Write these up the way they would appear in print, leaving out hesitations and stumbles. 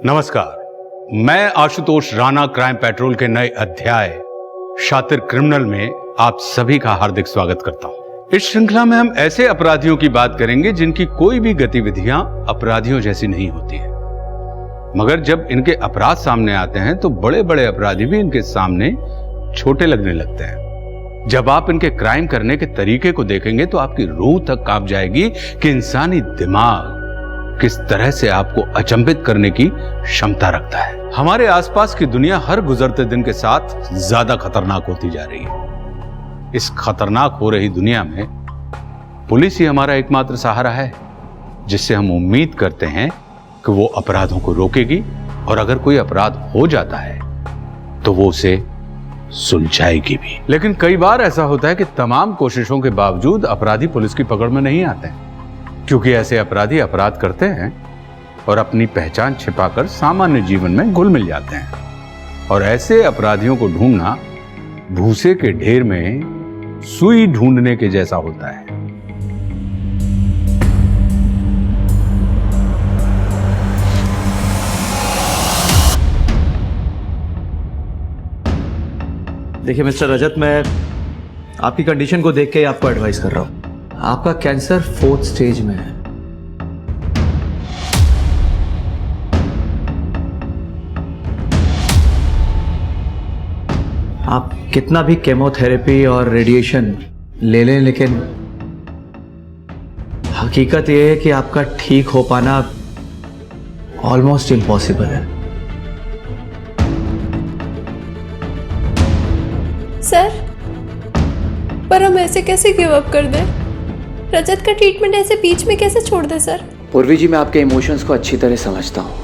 नमस्कार, मैं Ashutosh Rana crime petrol के नए अध्याय शातिर क्रिमिनल में आप सभी का हार्दिक स्वागत करता हूं। इस श्रृंखला में हम ऐसे अपराधियों की बात करेंगे जिनकी कोई भी गतिविधियां अपराधियों जैसी नहीं होती है, मगर जब इनके अपराध सामने आते हैं तो बड़े बड़े अपराधी भी इनके सामने छोटे लगने लगते हैं। जब आप इनके क्राइम करने के तरीके को देखेंगे तो आपकी रूह तक कांप जाएगी कि इंसानी दिमाग किस तरह से आपको अचंभित करने की क्षमता रखता है। हमारे आसपास की दुनिया हर गुजरते दिन के साथ ज्यादा खतरनाक होती जा रही है। इस खतरनाक हो रही दुनिया में पुलिस ही हमारा एकमात्र सहारा है, जिससे हम उम्मीद करते हैं कि वो अपराधों को रोकेगी और अगर कोई अपराध हो जाता है तो वो उसे सुलझाएगी भी। लेकिन कई बार ऐसा होता है कि तमाम कोशिशों के बावजूद अपराधी पुलिस की पकड़ में नहीं आते हैं, क्योंकि ऐसे अपराधी अपराध करते हैं और अपनी पहचान छिपाकर सामान्य जीवन में घुल मिल जाते हैं। और ऐसे अपराधियों को ढूंढना भूसे के ढेर में सुई ढूंढने के जैसा होता है। देखिए मिस्टर रजत, मैं आपकी कंडीशन को देख के ही आपको एडवाइस कर रहा हूं। आपका कैंसर 4th स्टेज में है। आप कितना भी केमोथेरेपी और रेडिएशन ले लें, लेकिन हकीकत यह है कि आपका ठीक हो पाना ऑलमोस्ट इम्पॉसिबल है। सर, पर हम ऐसे कैसे गिव अप कर दें? रजत का ट्रीटमेंट ऐसे बीच में कैसे छोड़ दें सर? पूर्वी जी, मैं आपके इमोशंस को अच्छी तरह समझता हूँ,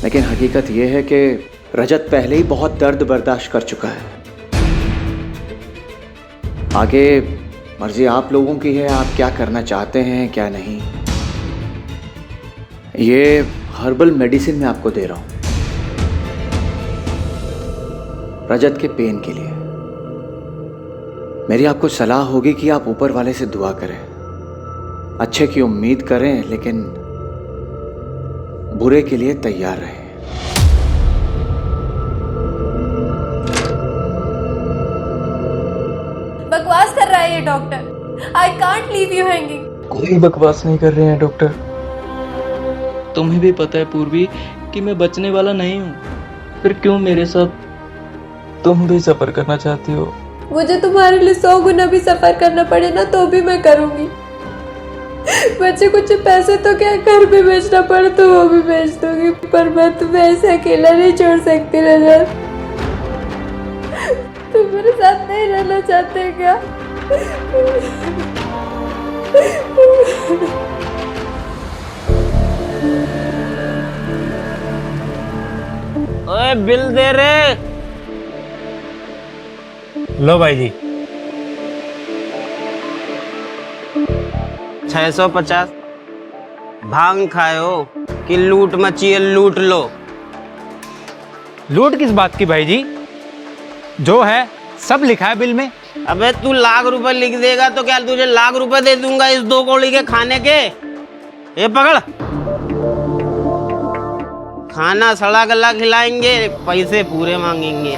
लेकिन हकीकत यह है कि रजत पहले ही बहुत दर्द बर्दाश्त कर चुका है। आगे मर्जी आप लोगों की है, आप क्या करना चाहते हैं क्या नहीं। ये हर्बल मेडिसिन मैं आपको दे रहा हूँ रजत के पेन के लिए। मेरी आपको सलाह होगी कि आप ऊपर वाले से दुआ करें, अच्छे की उम्मीद करें, लेकिन बुरे के लिए तैयार रहें। बकवास कर रहा है ये doctor. I can't leave you hanging. कोई बकवास नहीं कर रहे हैं डॉक्टर। तुम्हें भी पता है पूर्वी कि मैं बचने वाला नहीं हूँ, फिर क्यों मेरे साथ तुम भी सफर करना चाहती हो? मुझे तुम्हारे लिए 100 गुना भी सफर करना पड़े ना तो भी मैं करूंगी। बच्चे कुछ पैसे तो क्या घर भी बेचना पड़े तो वो भी बेच दूंगी, पर मैं तुम्हें ऐसे अकेला नहीं छोड़ सकती रजत। तुम मेरे साथ नहीं रहना चाहते क्या? ओए बिल दे रे। लो भाई जी 650। भांग खाए हो कि लूट मची है? लूट लो। लूट किस बात की भाई जी? जो है सब लिखा है बिल में। अबे तू लाख रुपए लिख देगा तो क्या तुझे लाख रुपए दे दूंगा इस 2 कौड़ी के खाने के? ये पकड़, खाना सड़ा गला खिलाएंगे, पैसे पूरे मांगेंगे।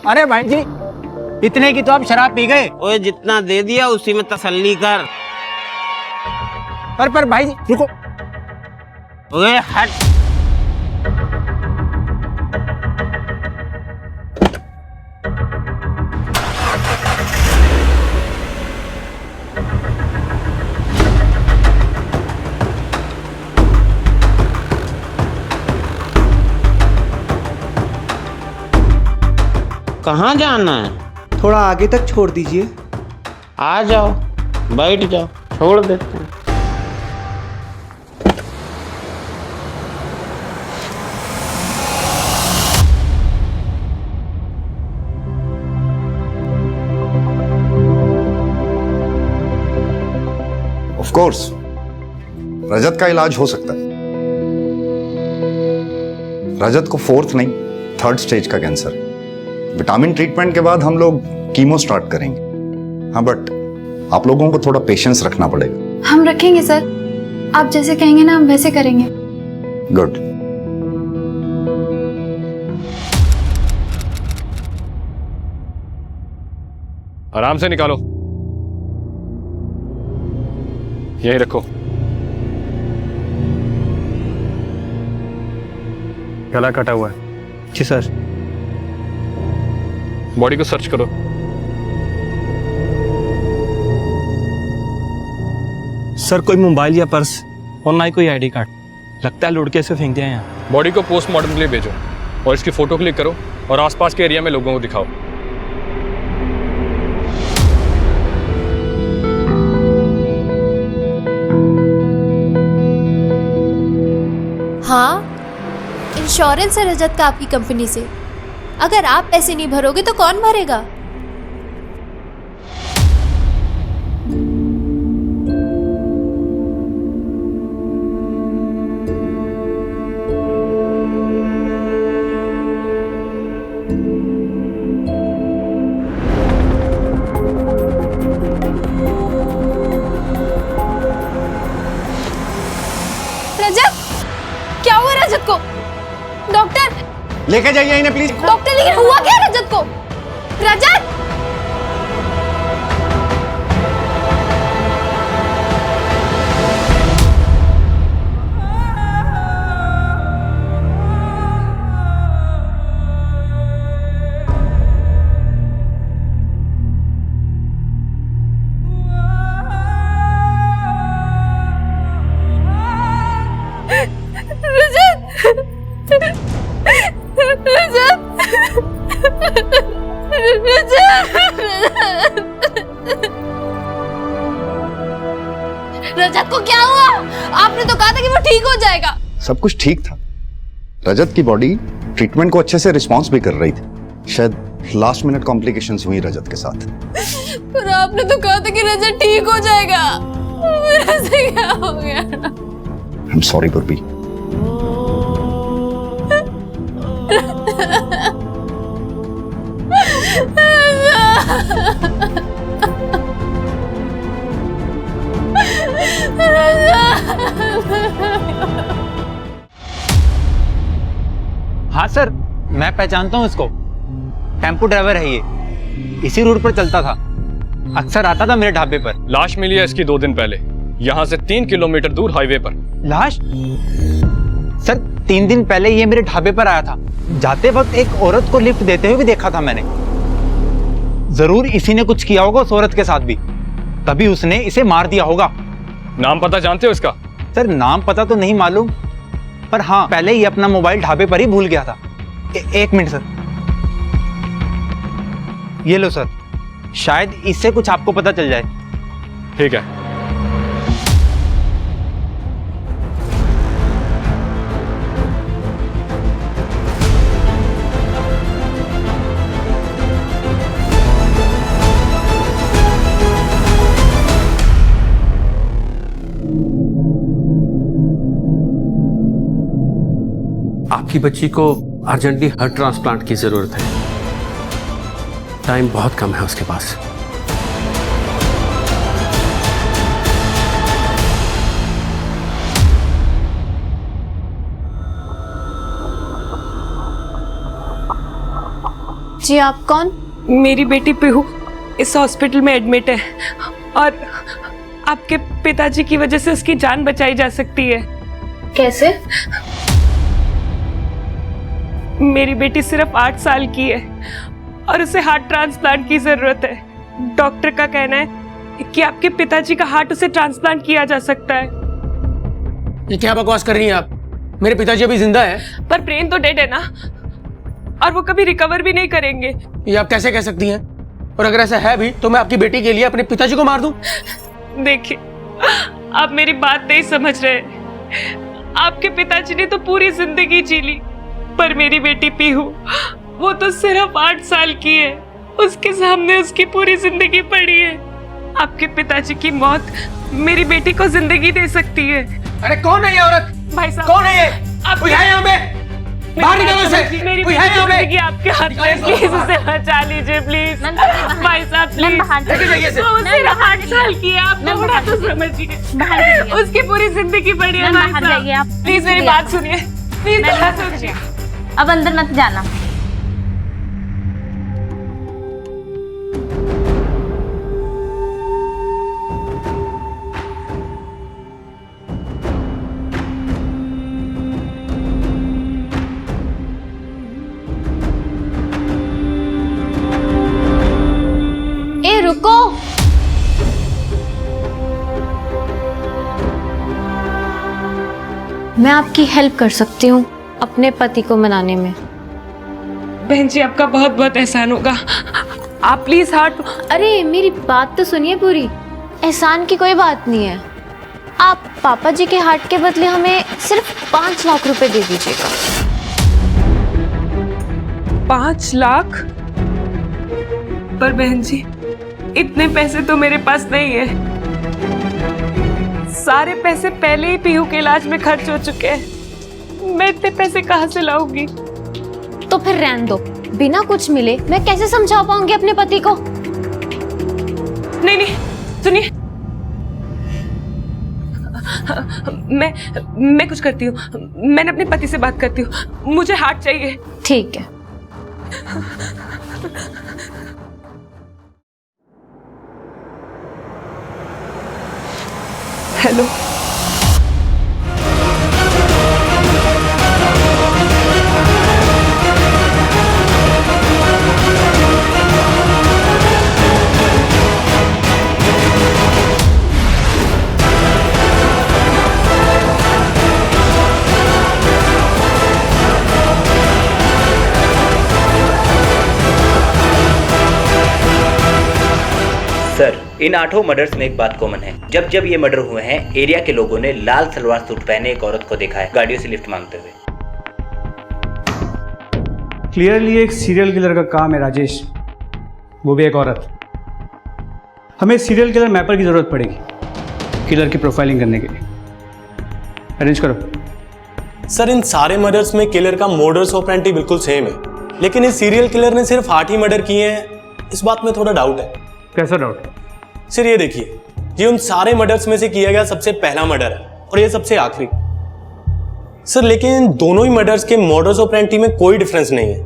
अरे भाई जी, इतने की तो आप शराब पी गए। ओए जितना दे दिया उसी में तसल्ली कर। पर भाई जी रुको। ओए हट। कहाँ जाना है? थोड़ा आगे तक छोड़ दीजिए। आ जाओ, बैठ जाओ, छोड़ देते हैं। ऑफ कोर्स रजत का इलाज हो सकता है। रजत को 4th नहीं 3rd स्टेज का कैंसर। विटामिन ट्रीटमेंट के बाद हम लोग कीमो स्टार्ट करेंगे। हाँ, बट आप लोगों को थोड़ा पेशेंस रखना पड़ेगा। हम रखेंगे सर, आप जैसे कहेंगे ना हम वैसे करेंगे। गुड। आराम से निकालो, यहीं रखो। गला कटा हुआ है। जी सर। बॉडी को सर्च करो। सर कोई मोबाइल या पर्स और ना ही कोई आईडी कार्ड, लगता है लुढ़के से फेंक दिया है यहाँ। बॉडी को पोस्टमार्टम के लिए भेजो और इसकी फोटो क्लिक करो और आसपास के एरिया में लोगों को दिखाओ। हाँ, इंश्योरेंस है रजत का आपकी कंपनी से। अगर आप पैसे नहीं भरोगे तो कौन भरेगा? रजत, क्या हुआ रजत को? डॉक्टर लेके जाइए इन्हें प्लीज। डॉक्टर, लेकिन हुआ क्या रजत को? रजत! रजत को क्या हुआ? आपने तो कहा था कि वो ठीक हो जाएगा। सब कुछ ठीक था। रजत की बॉडी ट्रीटमेंट को अच्छे से रिस्पॉन्स भी कर रही थी। शायद लास्ट मिनट कॉम्प्लिकेशंस हुई रजत के साथ। पर आपने तो कहा था कि रजत ठीक हो जाएगा। मेरे से क्या हो गया? आई एम सॉरी पूर्वी। हाँ सर, मैं पहचानता हूँ इसको। टेम्पो ड्राइवर है ये, इसी रूट पर चलता था, अक्सर आता था मेरे ढाबे पर। लाश मिली है इसकी 2 दिन पहले, यहाँ से 3 किलोमीटर दूर हाईवे पर। लाश? सर 3 दिन पहले ये मेरे ढाबे पर आया था। जाते वक्त एक औरत को लिफ्ट देते हुए भी देखा था मैंने। जरूर इसी ने कुछ किया होगा उस औरत के साथ भी, तभी उसने इसे मार दिया होगा। नाम पता जानते हो इसका? सर नाम पता तो नहीं मालूम, पर हाँ पहले ही अपना मोबाइल ढाबे पर ही भूल गया था। एक मिनट सर, ये लो सर, शायद इससे कुछ आपको पता चल जाए। ठीक है। आपकी बच्ची को अर्जेंटली हार्ट ट्रांसप्लांट की जरूरत है। टाइम बहुत कम है उसके पास। जी आप कौन? मेरी बेटी पीहू इस हॉस्पिटल में एडमिट है और आपके पिताजी की वजह से उसकी जान बचाई जा सकती है। कैसे? मेरी बेटी सिर्फ 8 साल की है और उसे हार्ट ट्रांसप्लांट की जरूरत है। डॉक्टर का कहना है कि आपके पिताजी का हार्ट उसे ट्रांसप्लांट किया जा सकता है। ये क्या बकवास कर रही हैं आप? मेरे पिताजी अभी जिंदा है। पर ब्रेन तो डेड है ना, और वो कभी रिकवर भी नहीं करेंगे। ये आप कैसे कह सकती हैं? और अगर ऐसा है भी तो मैं आपकी बेटी के लिए अपने पिताजी को मार दूं? देखिए, आप मेरी बात नहीं समझ रहे। आपके पिताजी ने तो पूरी जिंदगी जी ली, पर मेरी बेटी पीहू, वो तो सिर्फ 8 साल की है। उसके सामने उसकी पूरी जिंदगी पड़ी है। आपके पिताजी की मौत मेरी बेटी को जिंदगी दे सकती है। अरे कौन है ये औरत? भाई साहब, कौन है ये? आप कोई है यहाँ पे? बाहर निकलो इसे। मेरी कोई है यहाँ पे? जिंदगी आपके हाथ में, प्लीज उसे बचा लीजिए प्लीज। भाई साहब प्लीज, वो सिर्फ 8 साल की है, आप थोड़ा तो समझिए। उसकी पूरी जिंदगी पड़ी है। भाई साहब प्लीज मेरी बात सुनिए, प्लीज थोड़ा सोचिए। अब अंदर मत जाना। मैं आपकी हेल्प कर सकती हूँ अपने पति को मनाने में। बहन जी आपका बहुत बहुत एहसान होगा, आप प्लीज हार्ट। अरे मेरी बात तो सुनिए पूरी, एहसान की कोई बात नहीं है। आप पापा जी के हार्ट के बदले हमें सिर्फ 5 लाख रुपए दे दीजिएगा। 5 लाख? पर बहन जी इतने पैसे तो मेरे पास नहीं है, सारे पैसे पहले ही पीहू के इलाज में खर्च हो चुके हैं, मैं इतने पैसे कहाँ से लाऊंगी? तो फिर रहने दो, बिना कुछ मिले मैं कैसे समझा पाऊंगी अपने पति को? नहीं नहीं सुनिए, मैं कुछ करती हूँ, मैंने अपने पति से बात करती हूँ, मुझे हार्ट चाहिए। ठीक है। हेलो, सर, इन 8 मर्डर्स में एक बात कॉमन है, जब जब ये मर्डर हुए हैं एरिया के लोगों ने लाल सलवार सूट पहने एक औरत को देखा है गाड़ियों से लिफ्ट मांगते हुए। क्लियरली एक सीरियल किलर का काम है राजेश, वो भी एक औरत। हमें सीरियल किलर मैपर की जरूरत पड़ेगी किलर की प्रोफाइलिंग करने के लिए। अरेंज करो। सर इन सारे मर्डर्स में किलर का मोडस ऑपरेंडी बिल्कुल सेम है, लेकिन इस सीरियल किलर ने सिर्फ 8 ही मर्डर किए हैं, इस बात में थोड़ा डाउट है। कैसा डाउट? सर ये देखिए, ये उन सारे मर्डर्स में से किया गया सबसे पहला मर्डर है और ये सबसे आखिरी। सर लेकिन दोनों ही मर्डर्स के मोडस ऑपरेंडी में कोई डिफरेंस नहीं है,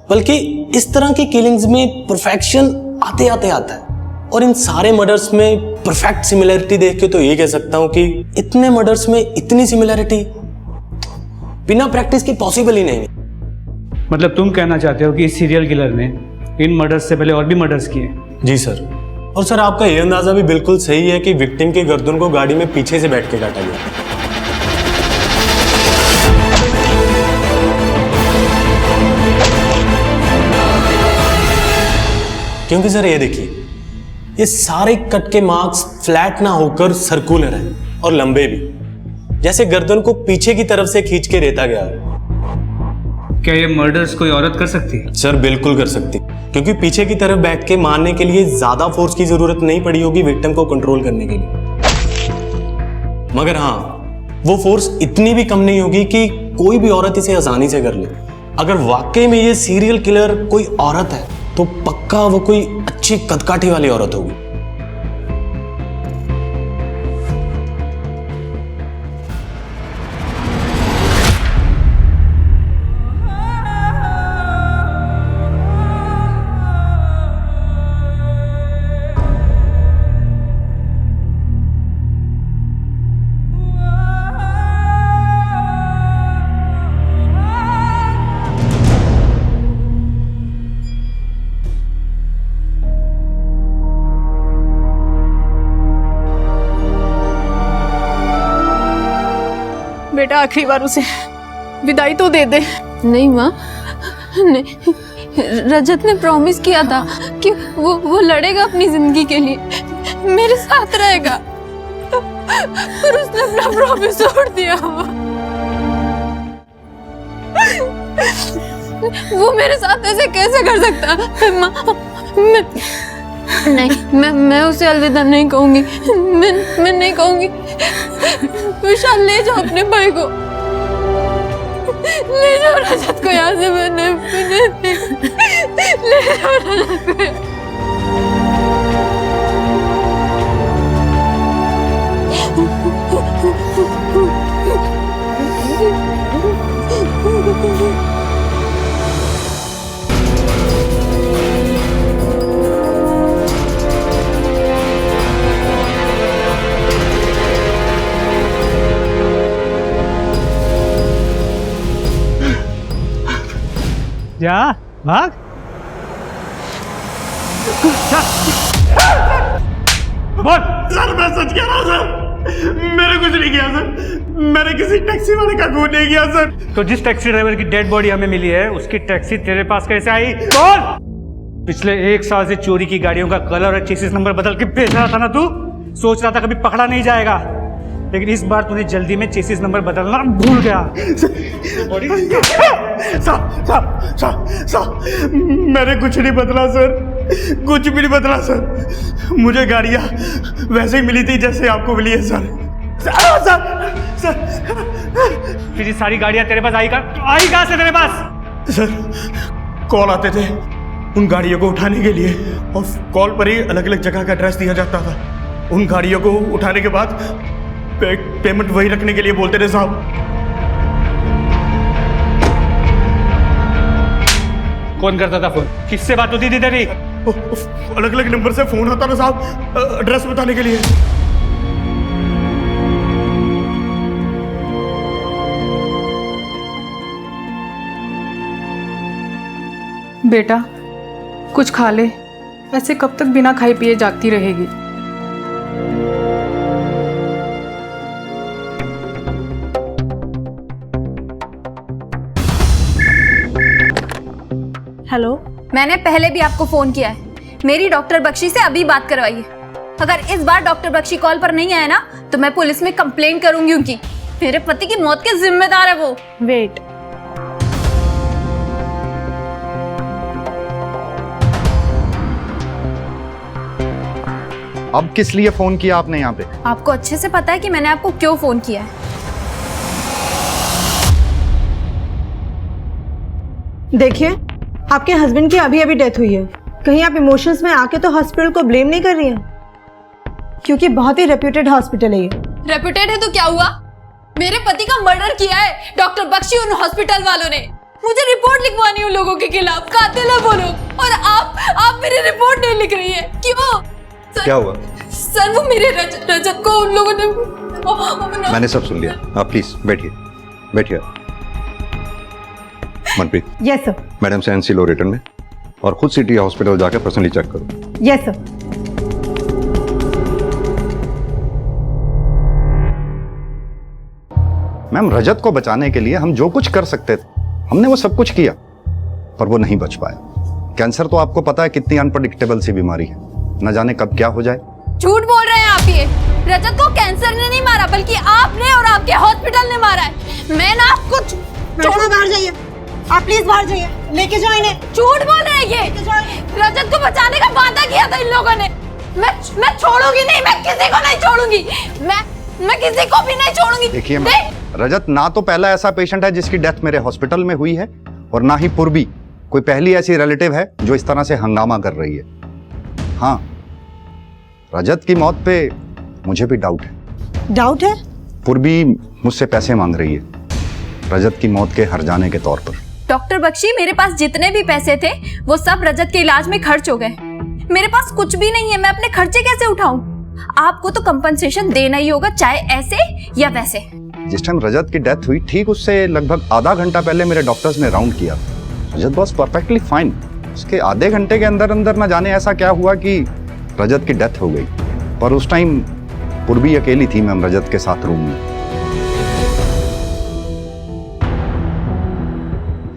बल्कि इस तरह की किलिंग्स में परफेक्शन आते आते आता है। और इन सारे मर्डर्स में परफेक्ट सिमिलरिटी देख के तो ये कह सकता हूं कि इतने मर्डर्स में इतनी सिमिलरिटी बिना प्रैक्टिस के पॉसिबल ही नहीं। मतलब तुम कहना चाहते हो कि इस सीरियल किलर ने इन मर्डर्स से पहले और भी मर्डर्स किए? जी सर। और सर आपका ये अंदाजा भी बिल्कुल सही है कि विक्टिम के गर्दन को गाड़ी में पीछे से बैठ के काटा गया। क्योंकि सर ये देखिए, ये सारे कट के मार्क्स फ्लैट ना होकर सर्कुलर हैं और लंबे भी, जैसे गर्दन को पीछे की तरफ से खींच के रेता गया। क्या ये मर्डर्स कोई औरत कर सकती है? सर बिल्कुल कर सकती, क्योंकि पीछे की तरफ बैठ के मारने के लिए ज्यादा फोर्स की जरूरत नहीं पड़ी होगी विक्टिम को कंट्रोल करने के लिए। मगर हाँ, वो फोर्स इतनी भी कम नहीं होगी कि कोई भी औरत इसे आसानी से कर ले। अगर वाकई में ये सीरियल किलर कोई औरत है तो पक्का वो कोई अच्छी कदकाठी वाली औरत होगी। बेटा आखिरी बार उसे विदाई तो दे दे। नहीं माँ, नहीं, रजत ने प्रॉमिस किया था कि वो लड़ेगा अपनी जिंदगी के लिए, मेरे साथ रहेगा, पर उसने अपना प्रॉमिस तोड़ दिया। वो मेरे साथ ऐसे कैसे कर सकता? माँ नहीं, मैं उसे अलविदा नहीं कहूंगी, मैं नहीं कहूंगी। विशाल ले जाओ अपने भाई को, ले जाओ रजत को यहाँ से, मैंने ले जाओ रजत को। जा भाग। सर मैं सच कह रहा हूँ सर, मैंने कुछ नहीं किया सर। मैंने किसी टैक्सी वाले का खून नहीं किया सर। तो जिस टैक्सी ड्राइवर की डेड बॉडी हमें मिली है उसकी टैक्सी तेरे पास कैसे आई? कौन? पिछले 1 साल से चोरी की गाड़ियों का कलर और चेसिस नंबर बदल के बेच रहा था ना तू? सोच रहा था कभी पकड़ा नहीं जाएगा, लेकिन इस बार तूने जल्दी में चेसिस नंबर बदलना भूल गया। मैंने कुछ नहीं बदला सर, कुछ भी नहीं बदला सर। मुझे गाड़ियां वैसे ही मिली थी जैसे आपको मिली है सर। फिर ये सारी गाड़ियां तेरे पास आई कहां से तेरे पास? सर कॉल आते थे उन गाड़ियों को उठाने के लिए, और कॉल पर ही अलग अलग जगह का एड्रेस दिया जाता था। उन गाड़ियों को उठाने के बाद पेमेंट वही रखने के लिए बोलते थे साहब। कौन करता था फोन? किससे बात होती थी तेरी? अलग अलग नंबर से फोन आता था साहब, एड्रेस बताने के लिए। बेटा कुछ खा ले, ऐसे कब तक बिना खाए पिए जागती रहेगी? हेलो, मैंने पहले भी आपको फोन किया है। मेरी डॉक्टर बख्शी से अभी बात करवाइए। अगर इस बार डॉक्टर बख्शी कॉल पर नहीं आया ना तो मैं पुलिस में कंप्लेंट करूंगी उनकी। मेरे पति की मौत के जिम्मेदार है वो। वेट, अब किस लिए फोन किया आपने यहाँ पे? आपको अच्छे से पता है कि मैंने आपको क्यों फोन किया है। देखिए, आपके हस्बैंड की अभी अभी डेथ हुई है। कहीं आप इमोशंस में आके तो हॉस्पिटल को ब्लेम नहीं कर रही हैं? क्योंकि बहुत ही रेप्यूटेड हॉस्पिटल है ये। रेप्यूटेड है तो क्या हुआ? मेरे पति का मर्डर किया है डॉक्टर बख्शी उन हॉस्पिटल वालों ने। मुझे रिपोर्ट लिखवानी उन लोगों के खिलाफ, कातिल है वो लोग। और आप मेरी रिपोर्ट नहीं लिख रही है, क्यों? क्या हुआ? सर वो मेरे रजत को उन लोगों ने। मैंने सब सुन लिया, आप प्लीज बैठिए बैठिए। मनप्रीत। Yes sir. मैडम से एनसी लो रिटर्न में, और खुद सिटी हॉस्पिटल जाकर पर्सनली चेक करो। Yes sir. मैम, रजत को बचाने के लिए हम जो कुछ कर सकते थे हमने वो सब कुछ किया, पर वो नहीं बच पाया। कैंसर तो आपको पता है कितनी अनप्रेडिक्टेबल सी बीमारी है, न जाने कब क्या हो जाए। झूठ बोल रहे हैं आप। ये रजत को कैंसर ने नहीं मारा, बल्कि आपने और आपके हॉस्पिटल ने मारा है। मैं ना कुछ छोड़ो, बाहर जाइए आप, प्लीज बाहर जाइए, लेके जाओ इन्हें। झूठ बोल रहे हैं ये। रजत को बचाने का वादा किया था इन लोगों ने। मैं छोड़ूंगी नहीं, मैं किसी को नहीं छोड़ूंगी। मैं किसी को भी नहीं छोड़ूंगी। देखिए रजत ना तो पहला ऐसा पेशेंट है जिसकी डेथ मेरे हॉस्पिटल में हुई है, और ना ही पूर्वी कोई पहली ऐसी रिलेटिव है जो इस तरह से हंगामा कर रही है। हाँ, रजत की मौत पे मुझे भी डाउट है। डाउट है? पूर्वी मुझसे पैसे मांग रही है रजत की मौत के हर जाने के तौर पर। डॉक्टर बख्शी, मेरे पास जितने भी पैसे थे वो सब रजत के इलाज में खर्च हो गए। मेरे पास कुछ भी नहीं है, मैं अपने खर्चे कैसे उठाऊं? आपको तो कंपनसेशन देना ही होगा, चाहे ऐसे या वैसे। जिस टाइम रजत की डेथ हुई ठीक उससे लगभग आधा घंटा पहले मेरे डॉक्टर्स ने राउंड किया। रजत वाज परफेक्टली फाइन। उसके आधे घंटे के अंदर अंदर न जाने ऐसा क्या हुआ कि रजत की डेथ हो गई, पर उस टाइम पूर्वी अकेली थी मैम रजत के साथ रूम में।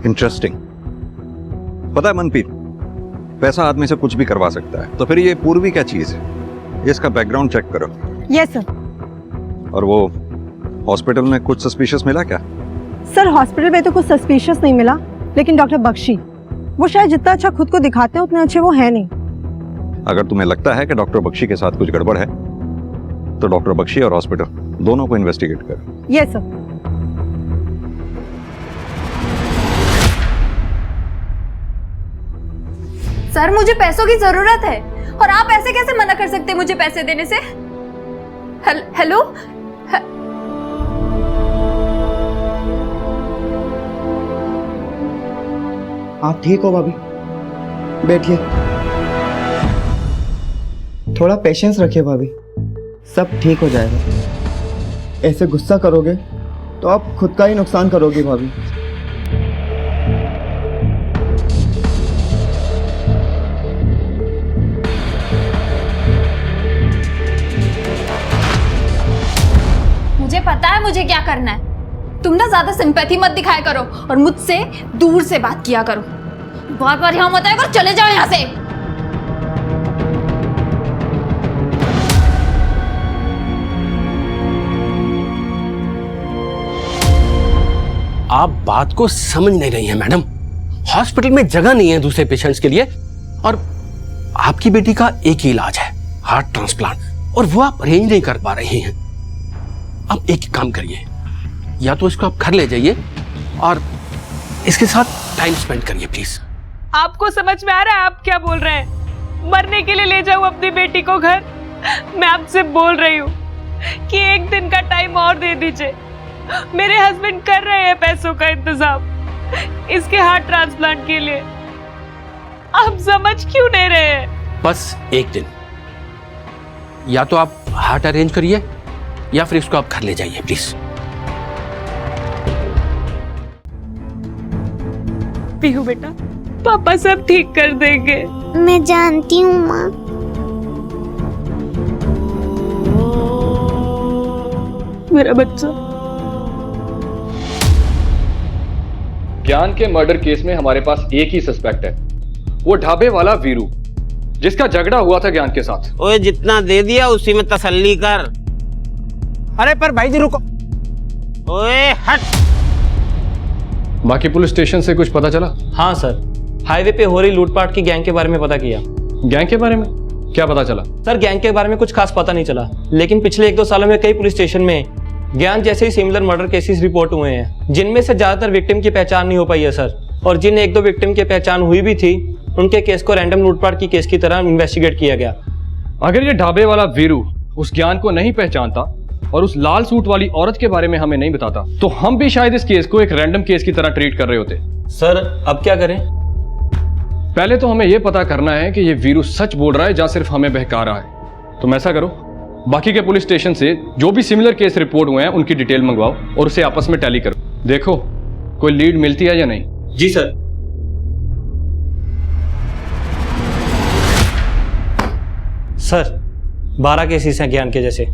इंटरेस्टिंग। पता है मनप्रीत, पैसा आदमी से कुछ भी करवा सकता है, तो फिर ये पूर्वी क्या चीज है? इसका बैकग्राउंड चेक करो। Yes sir. और वो हॉस्पिटल में कुछ सस्पिशियस मिला क्या? सर हॉस्पिटल में तो कुछ सस्पिशियस नहीं मिला, लेकिन डॉक्टर बख्शी, वो शायद जितना अच्छा खुद को दिखाते हैं उतने अच्छे वो है नहीं। अगर तुम्हें लगता है कि डॉक्टर बख्शी के साथ कुछ गड़बड़ है तो डॉक्टर बख्शी और हॉस्पिटल दोनों को इन्वेस्टिगेट करो। Yes sir. सर मुझे पैसों की जरूरत है, और आप ऐसे कैसे मना कर सकते हैं मुझे पैसे देने से? हेलो, आप ठीक हो भाभी? बैठिए, थोड़ा पेशेंस रखिए भाभी, सब ठीक हो जाएगा। ऐसे गुस्सा करोगे तो आप खुद का ही नुकसान करोगे भाभी। मुझे पता है मुझे क्या करना है। तुम ना ज्यादा सिंपैथी मत दिखाया करो और मुझसे दूर से बात किया करो। बार बार यहाँ मत आया करो, चले जाओ यहाँ से। आप बात को समझ नहीं रही हैं मैडम। हॉस्पिटल में जगह नहीं है दूसरे पेशेंट्स के लिए, और आपकी बेटी का एक ही इलाज है, हार्ट ट्रांसप्लांट, और वो आप अरेंज नहीं कर पा रही हैं। आप एक काम करिए, या तो इसको आप घर ले जाइए और इसके साथ टाइम स्पेंड करिए प्लीज। आपको समझ में आ रहा है आप क्या बोल रहे हैं? मरने के लिए ले जाऊं अपनी बेटी को घर? मैं आपसे बोल रही हूँ कि एक दिन का टाइम और दे दीजिए। मेरे हस्बैंड कर रहे हैं पैसों का इंतजाम इसके हार्ट ट्रांसप्लांट के लिए। आप समझ क्यों नहीं रहे हैं? बस एक दिन, या तो आप हार्ट अरेंज करिए या फिर इसको आप घर ले जाइए प्लीज। पीहू बेटा, पापा सब ठीक कर देंगे। मैं जानती हूँ माँ। मेरा बच्चा। ज्ञान के मर्डर केस में हमारे पास एक ही सस्पेक्ट है, वो ढाबे वाला वीरू, जिसका झगड़ा हुआ था ज्ञान के साथ। ओए जितना दे दिया उसी में तसल्ली कर। अरे पर भाई जी रुको। ओए हट। बाकी पुलिस स्टेशन से कुछ पता चला? हाँ सर, हाईवे पे हो रही लूटपाट की गैंग के बारे में पता किया। गैंग के बारे में क्या पता चला? सर गैंग के बारे में कुछ खास पता नहीं चला, लेकिन पिछले 1-2 सालों में कई पुलिस स्टेशन में ज्ञान जैसे ही सिमिलर मर्डर केसेस रिपोर्ट हुए हैं, जिनमें से ज्यादातर विक्टिम की पहचान नहीं हो पाई है सर। और जिन 1-2 विक्टिम की पहचान हुई भी थी, उनके केस को रैंडम लूटपाट की केस की तरह इन्वेस्टिगेट किया गया। अगर ये ढाबे वाला वीरू उस ज्ञान को नहीं पहचानता और उस लाल सूट वाली औरत के बारे में हमें नहीं बताता, तो हम भी शायद इस केस को एक रैंडम केस की तरह ट्रीट कर रहे होते। सर अब क्या करें? पहले तो हमें यह पता करना है कि ये वीरू सच बोल रहा है या सिर्फ हमें बहका रहा है। तुम ऐसा करो, बाकी के पुलिस स्टेशन से जो भी सिमिलर केस रिपोर्ट हुए हैं उनकी डिटेल मंगवाओ और उसे आपस में टैली करो। देखो कोई लीड मिलती है या नहीं। जी सर। सर 12 केसेस हैं ज्ञान के जैसे।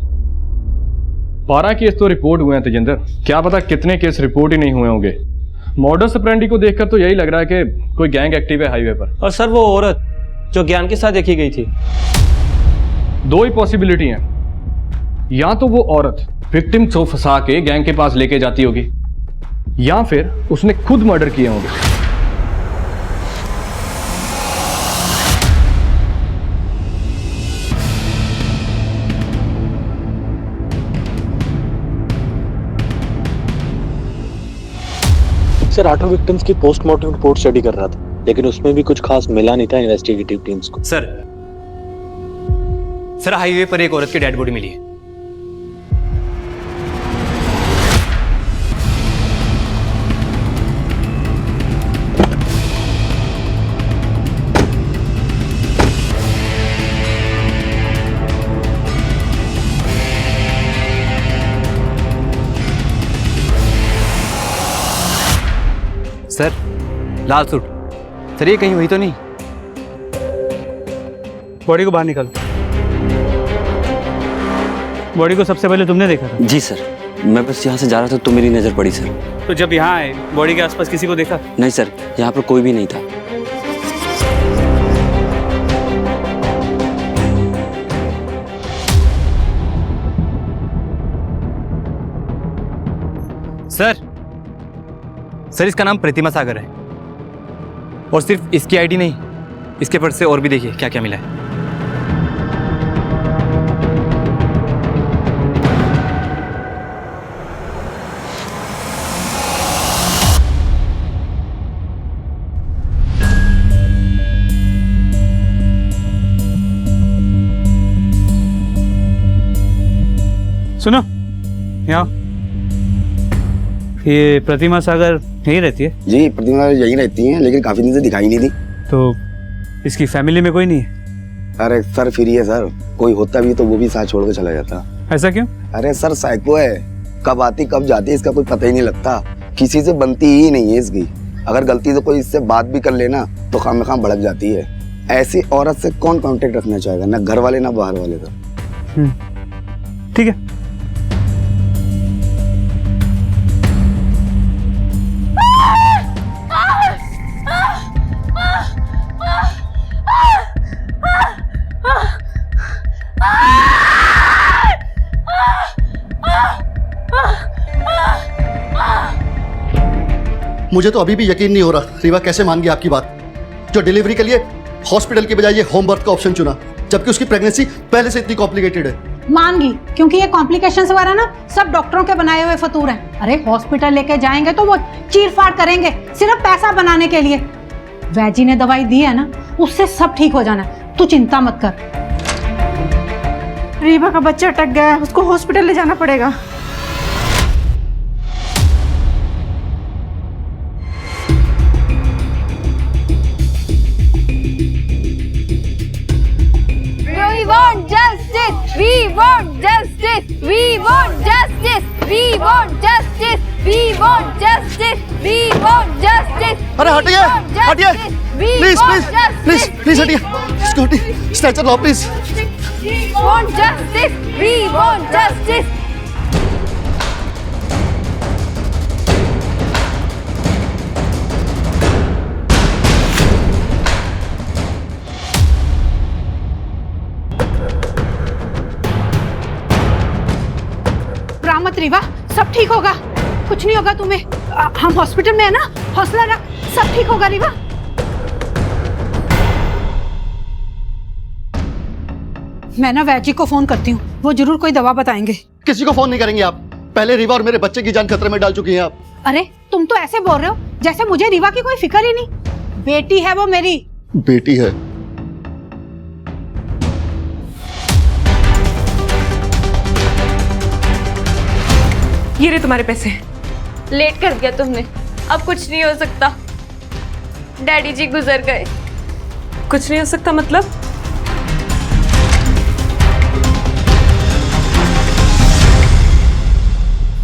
12 केस तो रिपोर्ट हुए हैं तेजिंदर, क्या पता कितने केस रिपोर्ट ही नहीं हुए होंगे। मॉडस ऑपरेंडी को देखकर तो यही लग रहा है कि कोई गैंग एक्टिव है हाईवे पर। और सर वो औरत जो ज्ञान के साथ देखी गई थी? 2 ही पॉसिबिलिटी हैं, या तो वो औरत विक्टिम को फंसा के गैंग के पास लेके जाती होगी, या फिर उसने खुद मर्डर किए होंगे। सर 8 विक्टिम्स की पोस्टमार्टम रिपोर्ट स्टडी कर रहा था, लेकिन उसमें भी कुछ खास मिला नहीं था इन्वेस्टिगेटिव टीम्स को। सर हाईवे पर एक औरत की डेड बॉडी मिली है। सर लाल सूट, सर ये कहीं हुई तो नहीं? बॉडी को बाहर निकालो। बॉडी को सबसे पहले तुमने देखा था? जी सर, मैं बस यहाँ से जा रहा था तो मेरी नज़र पड़ी सर। तो जब यहाँ आए बॉडी के आसपास किसी को देखा? नहीं सर, यहाँ पर कोई भी नहीं था। सर इसका नाम प्रतिमा सागर है, और सिर्फ इसकी आईडी नहीं, इसके पर्स से और भी देखिए क्या क्या मिला है। सुनो यहाँ, ये प्रतिमा सागर यहीं रहती है? जी प्रतिमा यहीं रहती हैं, लेकिन काफी दिन से दिखाई नहीं दी। तो इसकी फैमिली में कोई नहीं है? अरे सर फ्री है सर, कोई होता भी तो वो भी साथ छोड़ के चला जाता। ऐसा क्यों? अरे सर साइको है, कब आती कब जाती है इसका कोई पता ही नहीं लगता, किसी से बनती ही नहीं है इसकी। अगर गलती से कोई इससे बात भी कर लेना तो खामखाम भड़क जाती है। ऐसी औरत से कौन कांटेक्ट रखना चाहेगा, ना घर वाले ना बाहर वाले। तो ठीक है। मुझे तो अभी भी यकीन नहीं हो रहा रीवा कैसे मान गई आपकी बात, जो डिलीवरी के लिए हॉस्पिटल के बजाय ये होम बर्थ का ऑप्शन चुना, जबकि उसकी प्रेगनेंसी पहले से इतनी कॉम्प्लिकेटेड है। मान गई, क्योंकि ये कॉम्प्लिकेशंस वगैरह ना सब डॉक्टरों के बनाए हुए फतूर हैं। अरे हॉस्पिटल लेके जाएंगे तो वो चीर फाड़ करेंगे सिर्फ पैसा बनाने के लिए। वैजी ने दवाई दी है ना, उससे सब ठीक हो जाना है, तू चिंता मत कर। रीवा का बच्चा अटक गया है, उसको हॉस्पिटल ले जाना पड़ेगा। We want justice. We want justice. We want justice. We want justice. We want justice. We want justice. अरे हटिए, हटिए, प्लीज प्लीज प्लीज प्लीज हटिए, स्कूटी स्ट्रेचर लाओ please. We want justice. We want justice. मत रीवा, सब ठीक होगा, कुछ नहीं होगा तुम्हें। हम हॉस्पिटल में है ना, हौसला रख, सब ठीक होगा रीवा। मैं ना वैजी को फोन करती हूँ, वो जरूर कोई दवा बताएंगे। किसी को फोन नहीं करेंगे आप, पहले रीवा और मेरे बच्चे की जान खतरे में डाल चुकी हैं आप। अरे तुम तो ऐसे बोल रहे हो जैसे मुझे रीवा की कोई फिक्र ही नहीं। बेटी है वो मेरी। बेटी है? ये रहे तुम्हारे पैसे। लेट कर दिया तुमने, अब कुछ नहीं हो सकता। डैडी जी गुजर गए। कुछ नहीं हो सकता मतलब?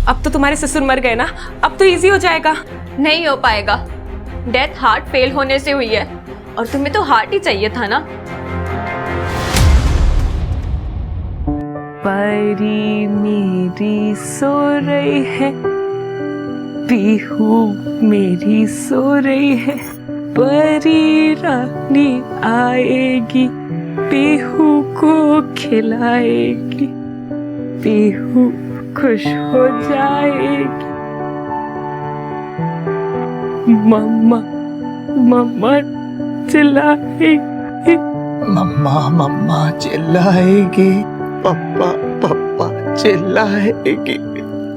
अब तो तुम्हारे ससुर मर गए ना, अब तो इजी हो जाएगा। नहीं हो पाएगा, डेथ हार्ट फेल होने से हुई है और तुम्हें तो हार्ट ही चाहिए था ना। परी मेरी सो रही है, पीहू मेरी सो रही है, परी रानी आएगी, पीहू को खिलाएगी, पीहू खुश हो जाएगी। मम्मा मम्मा चिल्लाएगी, मम्मा मम्मा चिल्लाएगी, पप्पा पप्पा चिल्लाएगी,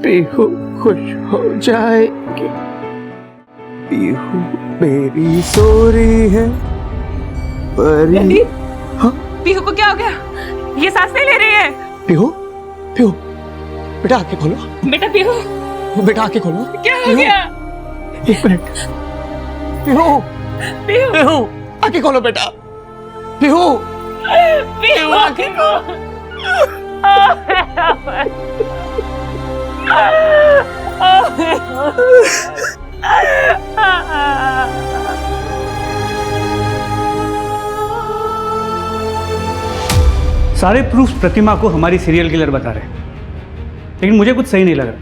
पीहू खुश हो जाएगी, पीहू मेरी सो रही है, परी। हाँ? पीहू को क्या हो गया? ये सांस नहीं ले रही है। पीहू पीहू बेटा आंखें खोलो। बेटा पीहू, बेटा आंखें खोलो। क्या हो गया? एक मिनट। पीहू पीहू पीहू आंखें खोलो बेटा। पीहू पीहू आंखें खोलो। सारे प्रूफ्स प्रतिमा को हमारी सीरियल किलर बता रहे हैं, लेकिन मुझे कुछ सही नहीं लग रहा।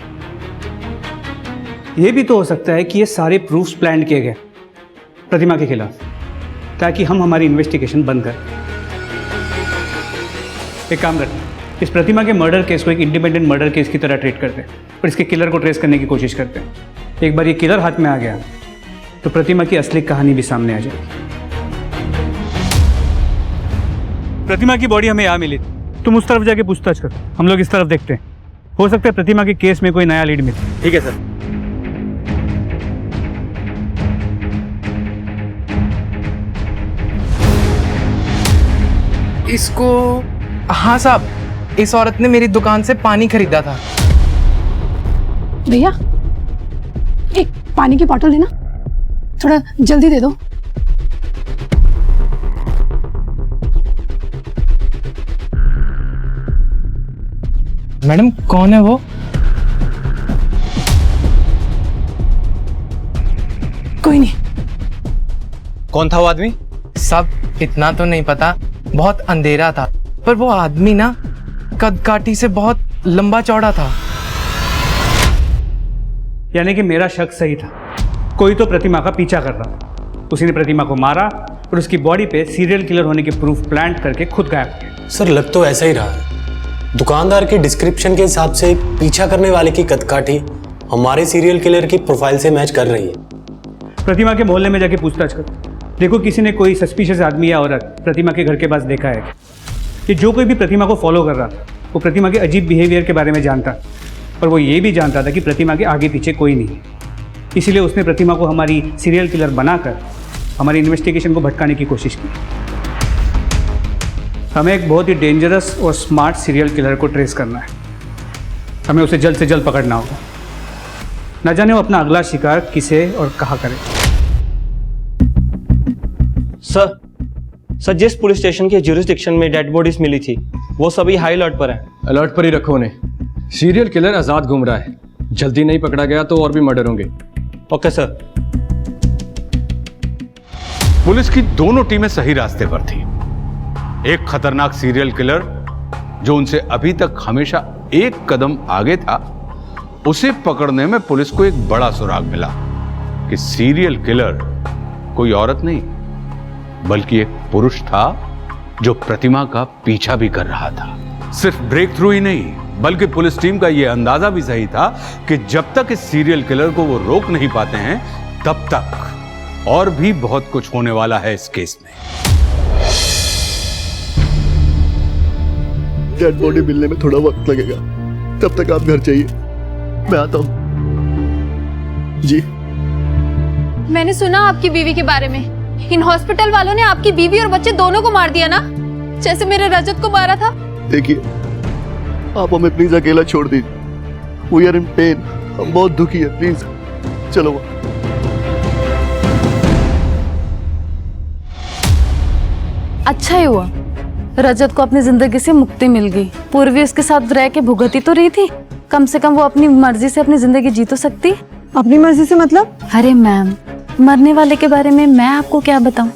यह भी तो हो सकता है कि ये सारे प्रूफ्स प्लान किए गए प्रतिमा के खिलाफ, ताकि हम हमारी इन्वेस्टिगेशन बंद करें। एक काम करते हैं, इस प्रतिमा के मर्डर केस को एक इंडिपेंडेंट मर्डर केस की तरह ट्रीट करते हैं और इसके किलर को ट्रेस करने की कोशिश करते हैं। एक बार ये किलर हाथ में आ गया तो प्रतिमा की असली कहानी भी सामने आ जाएगी। प्रतिमा की बॉडी हमें यहाँ मिली, तुम उस तरफ जाके पूछताछ करो, हम लोग इस तरफ देखते हैं। हो सकता है प्रतिमा के केस में कोई नया लीड मिले। ठीक है सर। इसको, हाँ साहब, इस औरत ने मेरी दुकान से पानी खरीदा था। भैया एक पानी की बोतल देना, थोड़ा जल्दी दे दो। मैडम कौन है वो? कोई नहीं। कौन था वो आदमी? सब इतना तो नहीं पता, बहुत अंधेरा था, पर वो आदमी ना कद काठी से बहुत लंबा चौड़ा था। यानी कि मेरा शक सही था, कोई तो प्रतिमा का पीछा कर रहा था। उसी ने प्रतिमा को मारा और उसकी बॉडी पे सीरियल किलर होने के प्रूफ प्लांट करके खुद गायब किया। सर लग तो ऐसा ही रहा है। दुकानदार के डिस्क्रिप्शन के हिसाब से पीछा करने वाले की कदकाठी हमारे सीरियल किलर की प्रोफाइल से मैच कर रही है। प्रतिमा के मोहल्ले में जाके पूछताछ करो। देखो किसी ने कोई सस्पिशियस आदमी या औरत प्रतिमा के घर के पास देखा है कि जो कोई भी प्रतिमा को फॉलो कर रहा था वो प्रतिमा के अजीब बिहेवियर के बारे में जानता, और वो ये भी जानता था कि प्रतिमा के आगे पीछे कोई नहीं। इसीलिए उसने प्रतिमा को हमारी सीरियल किलर बनाकर हमारी इन्वेस्टिगेशन को भटकाने की कोशिश की। हमें एक बहुत ही डेंजरस और स्मार्ट सीरियल किलर को ट्रेस करना है। हमें उसे जल्द से जल्द पकड़ना होगा। न जाने वो अपना अगला शिकार किसे और कहाँ करे। सर जिस पुलिस स्टेशन के ज्यूरिसडिक्शन में डेड बॉडीज मिली थी वो सभी हाई अलर्ट पर हैं। अलर्ट पर ही रखो उन्हें। सीरियल किलर आजाद घूम रहा है, जल्दी नहीं पकड़ा गया तो और भी मर्डर होंगे। Okay sir. पुलिस की दोनों टीमें सही रास्ते पर थी। एक खतरनाक सीरियल किलर जो उनसे अभी तक हमेशा एक कदम आगे था, उसे पकड़ने में पुलिस को एक बड़ा सुराग मिला कि सीरियल किलर कोई औरत नहीं बल्कि एक पुरुष था जो प्रतिमा का पीछा भी कर रहा था। सिर्फ ब्रेक थ्रू ही नहीं बल्कि पुलिस टीम का यह अंदाजा भी सही था कि जब तक इस सीरियल किलर को वो रोक नहीं पाते हैं तब तक और भी बहुत कुछ होने वाला है इस केस में। डेड बॉडी मिलने में थोड़ा वक्त लगेगा, तब तक आप घर जाइए, मैं आता हूं। जी मैंने सुना आपकी बीवी के बारे में। इन हॉस्पिटल वालों ने आपकी बीवी और बच्चे दोनों को मार दिया ना, जैसे मेरे रजत को मारा था। देखिए आप हमें प्लीज अकेला छोड़ दीजिए। वी आर इन पेन, हम बहुत दुखी है, प्लीज चलो। अच्छा ही हुआ रजत को अपनी जिंदगी से मुक्ति मिल गई। पूर्वी उसके साथ रह के भुगती तो रही थी, कम से कम वो अपनी मर्जी से अपनी जिंदगी जी तो सकती। अपनी मर्जी से मतलब? अरे मैम, मरने वाले के बारे में मैं आपको क्या बताऊं।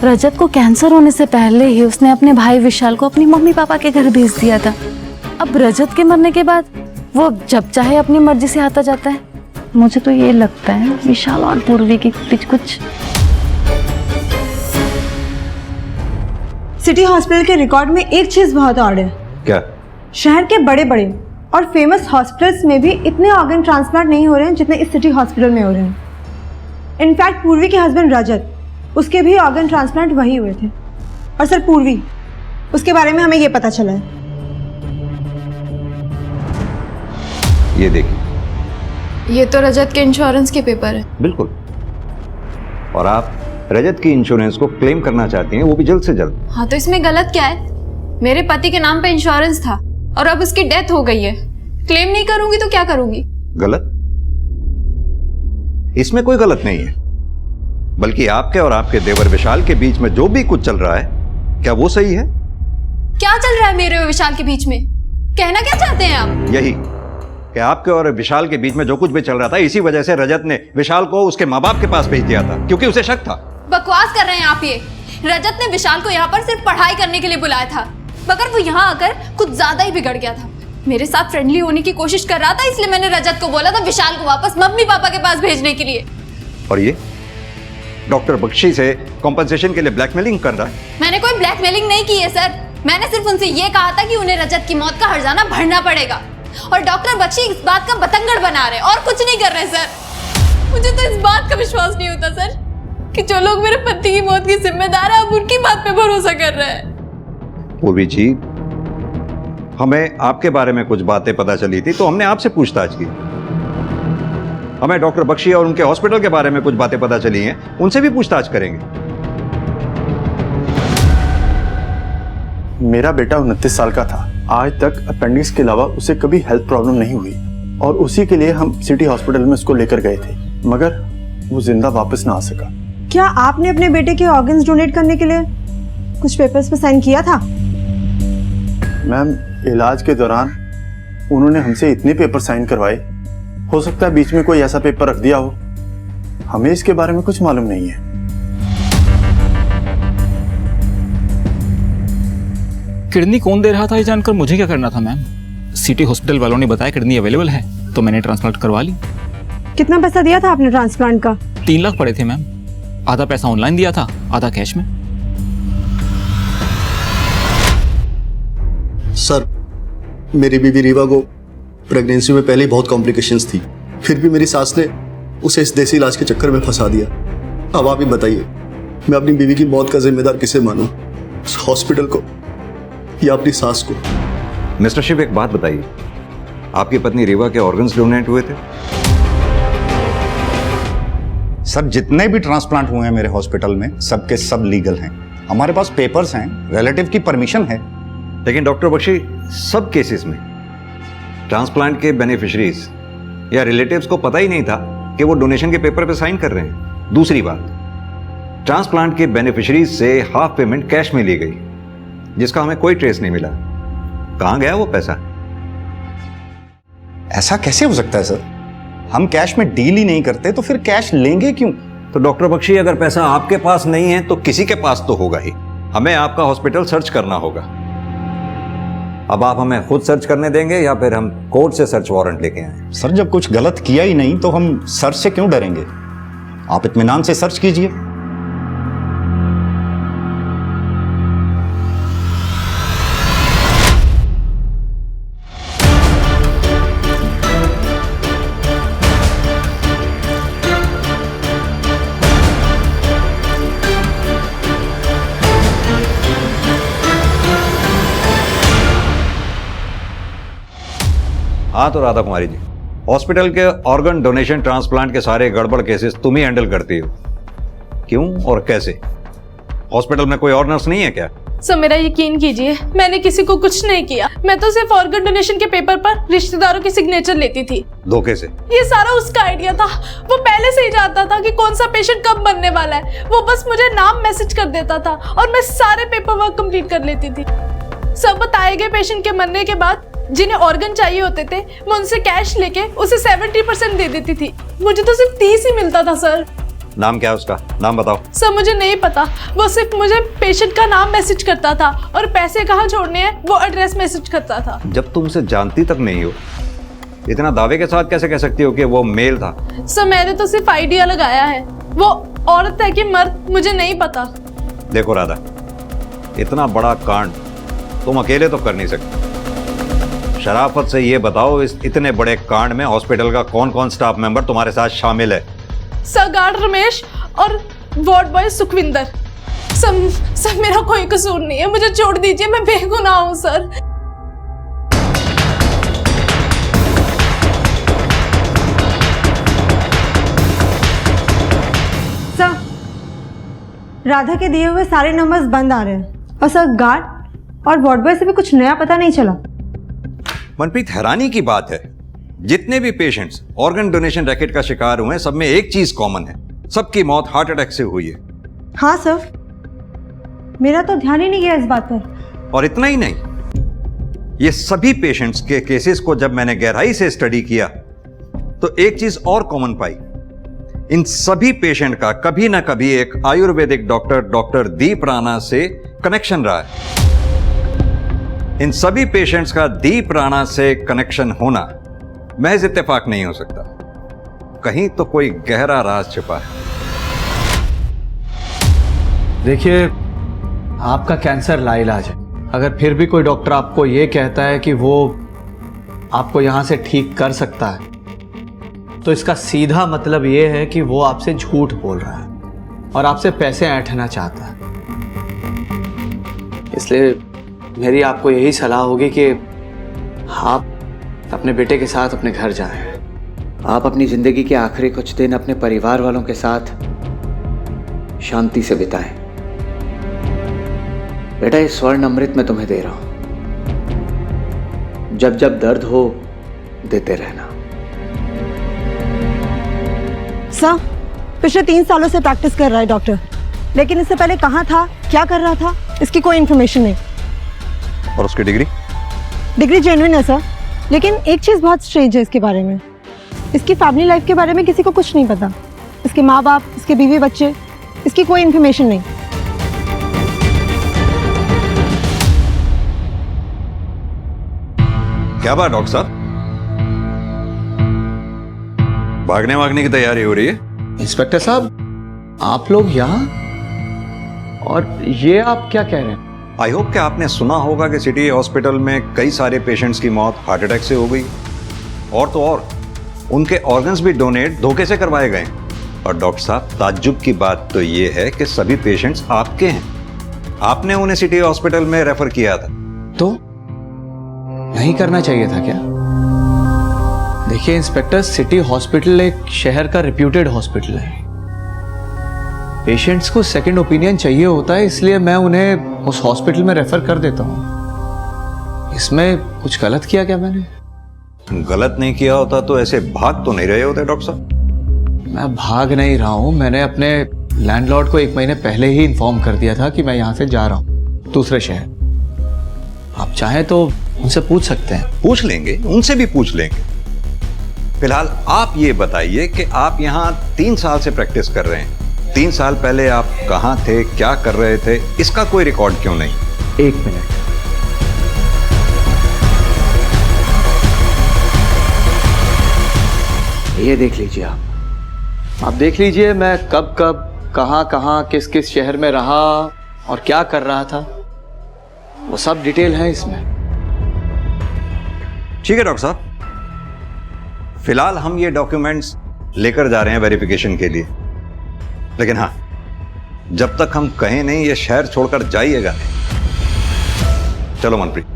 रजत को कैंसर होने से पहले ही उसने अपने भाई विशाल को अपनी मम्मी पापा के घर भेज दिया था। अब रजत के मरने के बाद वो जब चाहे अपनी मर्जी से आता जाता है। मुझे तो ये लगता है विशाल और पूर्वी के बीच कुछ। सिटी हॉस्पिटल के रिकॉर्ड में एक चीज बहुत ऑड है। क्या? शहर के बड़े बड़े और फेमस हॉस्पिटल्स में भी इतने ऑर्गन ट्रांसप्लांट नहीं हो रहे हैं जितने इस सिटी हॉस्पिटल में हो रहे हैं। इनफैक्ट पूर्वी के हस्बैंड रजत, उसके भी ऑर्गन ट्रांसप्लांट वही हुए थे। और सर पूर्वी, उसके बारे में हमें ये पता चला है। ये देखिए, ये तो रजत के इंश्योरेंस के पेपर है। बिल्कुल। और आप रजत की इंश्योरेंस को क्लेम करना चाहती हैं, वो भी जल्द से जल्द। हाँ तो इसमें गलत क्या है? मेरे पति के नाम पे इंश्योरेंस था और अब उसकी डेथ हो गई है। क्लेम नहीं करूंगी तो क्या करूंगी? गलत? इसमें कोई गलत नहीं है, बल्कि आपके और आपके देवर विशाल के बीच में जो भी कुछ चल रहा है, क्या वो सही है? क्या चल रहा है मेरे और विशाल के बीच में? कहना क्या चाहते हैं आप? यही कि आपके और विशाल के बीच में जो कुछ भी चल रहा था, इसी वजह से रजत ने विशाल को उसके माँ बाप के पास भेज दिया था, क्योंकि उसे शक था। बकवास कर रहे हैं आप ये। रजत ने विशाल को यहाँ पर सिर्फ पढ़ाई करने के लिए बुलाया था, मगर वो यहाँ आकर कुछ ज्यादा ही बिगड़ गया था। मेरे साथ फ्रेंडली होने की कोशिश कर रहा था, इसलिए मैंने रजत को बोला था विशाल को वापस मम्मी पापा के पास भेजने के लिए। और ये डॉक्टर बख्शी से कॉम्पनसेशन के लिए ब्लैकमेलिंग कर रहा है। मैंने कोई ब्लैकमेलिंग नहीं की है सर। मैंने सिर्फ उनसे ये कहा था कि उन्हें रजत की मौत का हर्जाना भरना पड़ेगा, और डॉक्टर बख्शी इस बात का बतंगड़ बना रहे और कुछ नहीं कर रहे सर। मुझे तो इस बात का विश्वास नहीं होता सर कि जो लोग मेरे पति की मौत की जिम्मेदार है अब उनकी बात पे भरोसा कर रहे हैं। पूर्वी जी, हमें आपके बारे में कुछ बातें पता चली थी तो हमने आपसे पूछताछ की। हमें डॉक्टर बख्शी और उनके हॉस्पिटल के बारे में कुछ बातें पता चली हैं, उनसे भी पूछताछ करेंगे। मेरा बेटा 29 साल का था। आज तक अपेंडिक्स के अलावा उसे कभी हेल्थ प्रॉब्लम नहीं हुई, और उसी के लिए हम सिटी हॉस्पिटल में उसको लेकर गए थे, मगर वो जिंदा वापस ना आ सका। क्या आपने अपने बेटे के ऑर्गन्स डोनेट करने के लिए कुछ पेपर्स पे साइन किया था? मैम, इलाज के दौरान उन्होंने हमसे इतने पेपर साइन करवाए, हो सकता है बीच में कोई ऐसा पेपर रख दिया हो। हमें इसके बारे में कुछ मालूम नहीं है। किडनी कौन दे रहा था ये जानकर मुझे क्या करना था मैम? सिटी हॉस्पिटल वालों ने बताया किडनी अवेलेबल है तो मैंने ट्रांसप्लांट करवा ली। कितना पैसा दिया था आपने ट्रांसप्लांट का? 3 लाख पड़े थे मैम। आधा पैसा ऑनलाइन दिया था, आधा कैश में। सर, मेरी बीवी रीवा को प्रेगनेंसी में पहले ही बहुत कॉम्प्लिकेशंस थी, फिर भी मेरी सास ने उसे इस देसी इलाज के चक्कर में फंसा दिया। अब आप ही बताइए, मैं अपनी बीवी की मौत का जिम्मेदार किसे मानूं? उस हॉस्पिटल को या अपनी सास को? मिस्टर शिव, एक बात बताइए, आपकी पत्नी रीवा के ऑर्गन्स डोनेट हुए थे? सर, जितने भी ट्रांसप्लांट हुए हैं मेरे हॉस्पिटल में सबके सब लीगल हैं। हमारे पास पेपर्स हैं, रिलेटिव की परमिशन है। लेकिन डॉक्टर बख्शी, सब केसेस में ट्रांसप्लांट के बेनिफिशरीज या रिलेटिव्स को पता ही नहीं था कि वो डोनेशन के पेपर पे साइन कर रहे हैं। दूसरी बात, ट्रांसप्लांट के बेनिफिशरीज से हाफ पेमेंट कैश में ली गई, जिसका हमें कोई ट्रेस नहीं मिला। कहां गया वो पैसा? ऐसा कैसे हो सकता है सर? हम कैश में डील ही नहीं करते तो फिर कैश लेंगे क्यों? तो डॉक्टर बख्शी, अगर पैसा आपके पास नहीं है तो किसी के पास तो होगा ही। हमें आपका हॉस्पिटल सर्च करना होगा। अब आप हमें खुद सर्च करने देंगे या फिर हम कोर्ट से सर्च वारंट लेके आए? सर, जब कुछ गलत किया ही नहीं तो हम सर्च से क्यों डरेंगे? आप इत्मीनान से सर्च कीजिए। हाँ तो राधा कुमारी जी, हॉस्पिटल के ऑर्गन डोनेशन ट्रांसप्लांट के सारे गड़बड़ केसेस तुम ही हैंडल करती हो, क्यों और कैसे? हॉस्पिटल में कोई और नर्स नहीं है क्या? सर, मेरा यकीन कीजिए, मैंने किसी को कुछ नहीं किया। मैं तो सिर्फ ऑर्गन डोनेशन के पेपर पर रिश्तेदारों की सिग्नेचर लेती थी। धोखे से? ये सारा उसका आइडिया था। वो पहले से ही जानता था कि कौन सा पेशेंट कब बनने वाला है। वो बस मुझे नाम मैसेज कर देता था और मैं सारे पेपर वर्क कंप्लीट कर लेती थी। सब बताए गए पेशेंट के मरने के बाद जिन्हें ऑर्गन चाहिए होते थे, मैं उनसे कैश लेके उसे 70% दे देती थी। मुझे तो सिर्फ 30 ही मिलता था सर। नाम क्या है उसका? नाम बताओ। सर, मुझे नहीं पता। वो सिर्फ मुझे पेशेंट का नाम मैसेज करता था और पैसे कहाँ छोड़ने हैं वो एड्रेस मैसेज करता था। जब तुमसे जानती तक नहीं हो, इतना दावे के साथ कैसे कह सकती हो कि वो मेल था? सर, मैंने तो सिर्फ आइडिया लगाया है। वो औरत है कि मर्द मुझे नहीं पता। देखो राधा, इतना बड़ा कांड तुम अकेले तो कर नहीं सकते। शराफत से ये बताओ, इस इतने बड़े कांड में हॉस्पिटल का कौन कौन स्टाफ मेंबर तुम्हारे साथ शामिल है? सर, गार्ड रमेश और वार्ड बॉय सुखविंदर। सर, मेरा कोई कसूर नहीं है, मुझे छोड़ दीजिए, मैं बेगुनाह हूं सर। सर, राधा के दिए हुए सारे नंबर्स बंद आ रहे हैं और सर गार्ड और वार्ड बॉय से भी कुछ नया पता नहीं चला। मनप्रीत, हैरानी की बात है, जितने भी पेशेंट्स ऑर्गन डोनेशन रैकेट का शिकार हुए हैं, सब में एक चीज कॉमन है, सबकी मौत हार्ट अटैक से हुई है। हाँ सर, मेरा तो ध्यान ही नहीं गया इस बात पर। और इतना ही नहीं, ये सभी पेशेंट्स के केसेस को जब मैंने गहराई से स्टडी किया तो एक चीज और कॉमन पाई। इन सभी पेशेंट का कभी ना कभी एक आयुर्वेदिक डॉक्टर दीप राणा से कनेक्शन रहा है। इन सभी पेशेंट्स का दीप राणा से कनेक्शन होना महज इत्तेफाक नहीं हो सकता, कहीं तो कोई गहरा राज छिपा है। देखिए, आपका कैंसर लाइलाज है। अगर फिर भी कोई डॉक्टर आपको ये कहता है कि वो आपको यहां से ठीक कर सकता है, तो इसका सीधा मतलब ये है कि वो आपसे झूठ बोल रहा है और आपसे पैसे ऐंठना चाहता है। इसलिए मेरी आपको यही सलाह होगी कि आप अपने बेटे के साथ अपने घर जाएं। आप अपनी जिंदगी के आखिरी कुछ दिन अपने परिवार वालों के साथ शांति से बिताएं। बेटा, ये स्वर्ण अमृत मैं तुम्हें दे रहा हूं, जब जब दर्द हो देते रहना। सर, पिछले 3 सालों से प्रैक्टिस कर रहा है डॉक्टर, लेकिन इससे पहले कहाँ था, क्या कर रहा था, इसकी कोई इन्फॉर्मेशन नहीं। और उसकी डिग्री जेन्युइन है सर, लेकिन एक चीज़ बहुत स्ट्रेंज है इसके बारे में। इसकी फैमिली लाइफ के बारे में किसी को कुछ नहीं पता। इसके माँ बाप, इसके बीवी बच्चे, इसकी कोई इन्फॉर्मेशन नहीं। क्या बात डॉक्टर साहब, भागने की तैयारी हो रही है? इंस्पेक्टर साहब, आप लोग यहाँ, और ये आप क्या कह रहे हैं? आई होप कि आपने सुना होगा कि सिटी हॉस्पिटल में कई सारे पेशेंट्स की मौत हार्ट अटैक से हो गई, और तो और उनके ऑर्गन्स भी डोनेट धोखे से करवाए गए। और डॉक्टर साहब, ताज्जुब की बात तो ये है कि सभी पेशेंट्स आपके हैं। आपने उन्हें सिटी हॉस्पिटल में रेफर किया था। तो नहीं करना चाहिए था क्या? देखिए इंस्पेक्टर, सिटी हॉस्पिटल एक शहर का रिप्यूटेड हॉस्पिटल है। पेशेंट्स को सेकंड ओपिनियन चाहिए होता है, इसलिए मैं उन्हें उस हॉस्पिटल में रेफर कर देता हूँ। इसमें कुछ गलत किया क्या मैंने? गलत नहीं किया होता तो ऐसे भाग तो नहीं रहे होते डॉक्टर साहब। मैं भाग नहीं रहा हूँ। मैंने अपने लैंडलॉर्ड को 1 महीने पहले ही इन्फॉर्म कर दिया था कि मैं यहाँ से जा रहा हूँ दूसरे शहर। आप चाहें तो उनसे पूछ सकते हैं। पूछ लेंगे, उनसे भी पूछ लेंगे। फिलहाल आप ये बताइए कि आप यहाँ 3 साल से प्रैक्टिस कर रहे हैं। 3 साल पहले आप कहाँ थे, क्या कर रहे थे, इसका कोई रिकॉर्ड क्यों नहीं? 1 मिनट। ये देख लीजिए आप देख लीजिए मैं कब कब कहाँ किस किस शहर में रहा और क्या कर रहा था, वो सब डिटेल है इसमें। ठीक है डॉक्टर साहब, फिलहाल हम ये डॉक्यूमेंट्स लेकर जा रहे हैं वेरिफिकेशन के लिए। लेकिन हाँ, जब तक हम कहें नहीं ये शहर छोड़कर जाइएगा नहीं। चलो मनप्रीत।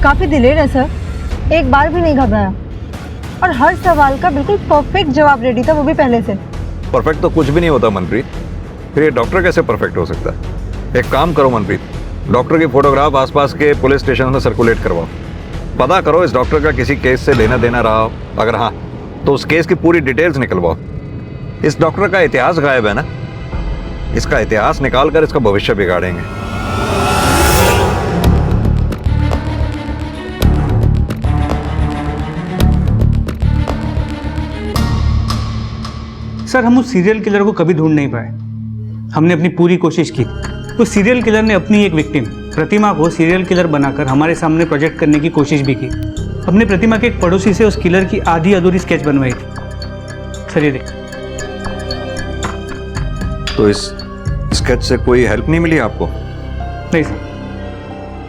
काफी दिलेर है सर, एक बार भी नहीं घबराया और हर सवाल का बिल्कुल परफेक्ट जवाब रेडी था, वो भी पहले से। परफेक्ट तो कुछ भी नहीं होता मनप्रीत, फिर ये डॉक्टर कैसे परफेक्ट हो सकता है? एक काम करो मनप्रीत, डॉक्टर की फोटोग्राफ आसपास के पुलिस स्टेशन में सर्कुलेट करवाओ। पता करो इस डॉक्टर का किसी केस से लेना देना रहा हो, अगर हाँ तो उस केस की पूरी डिटेल्स निकलवाओ। इस डॉक्टर का इतिहास गायब है ना, इसका इतिहास निकालकर इसका भविष्य बिगाड़ेंगे। सर, हम उस सीरियल किलर को कभी ढूंढ नहीं पाए। हमने अपनी पूरी कोशिश की। उस सीरियल किलर ने अपनी एक विक्टिम प्रतिमा को सीरियल किलर बनाकर हमारे सामने प्रोजेक्ट करने की कोशिश भी की। हमने प्रतिमा के एक पड़ोसी से उस किलर की आधी अधूरी स्केच बनवाई थी। सर ये देख। तो इस स्केच से कोई हेल्प नहीं मिली आपको? नहीं सर,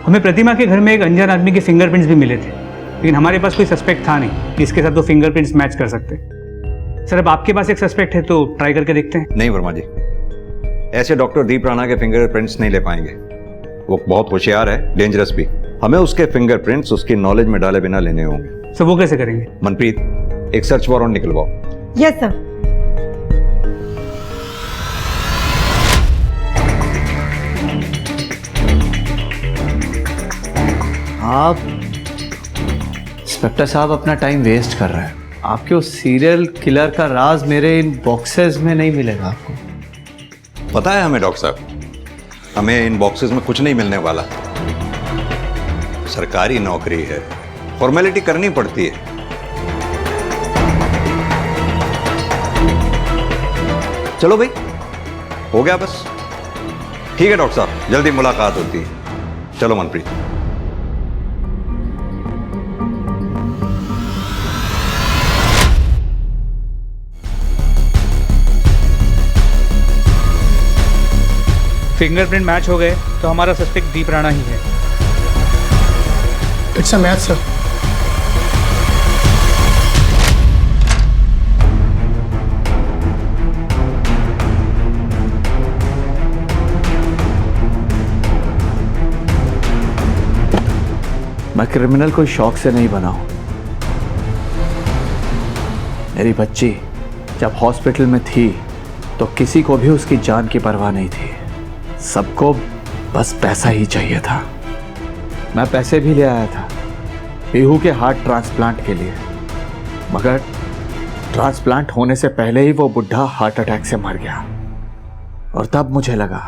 हमें प्रतिमा के घर में एक अनजान आदमी के फिंगरप्रिंट्स भी मिले थे, लेकिन हमारे पास कोई सस्पेक्ट था नहीं जिसके साथ वो फिंगरप्रिंट्स मैच कर सकते। सर, अब आपके पास एक सस्पेक्ट है तो ट्राई करके देखते हैं। नहीं वर्मा जी, ऐसे डॉक्टर दीप राणा के फिंगरप्रिंट्स नहीं ले पाएंगे। वो बहुत होशियार है, डेंजरस भी। हमें उसके फिंगरप्रिंट्स उसकी नॉलेज में डाले बिना लेने होंगे। सर वो कैसे करेंगे? मनप्रीत, एक सर्च वारंट निकलवाओ। Yes sir. आप इंस्पेक्टर साहब अपना टाइम वेस्ट कर रहे हैं। आपके उस सीरियल किलर का राज मेरे इन बॉक्सेस में नहीं मिलेगा आपको। पता है हमें डॉक्टर साहब, हमें इन बॉक्सेस में कुछ नहीं मिलने वाला। सरकारी नौकरी है, फॉर्मेलिटी करनी पड़ती है। चलो भाई, हो गया बस। ठीक है डॉक्टर साहब, जल्दी मुलाकात होती है। चलो मनप्रीत। फिंगरप्रिंट मैच हो गए तो हमारा सस्पेक्ट दीप राणा ही है। It's a match sir. मैं क्रिमिनल कोई शौक से नहीं बना हूं। मेरी बच्ची जब हॉस्पिटल में थी तो किसी को भी उसकी जान की परवाह नहीं थी। सबको बस पैसा ही चाहिए था। मैं पैसे भी ले आया था पीहू के हार्ट ट्रांसप्लांट के लिए, मगर ट्रांसप्लांट होने से पहले ही वो बुढ़ा हार्ट अटैक से मर गया। और तब मुझे लगा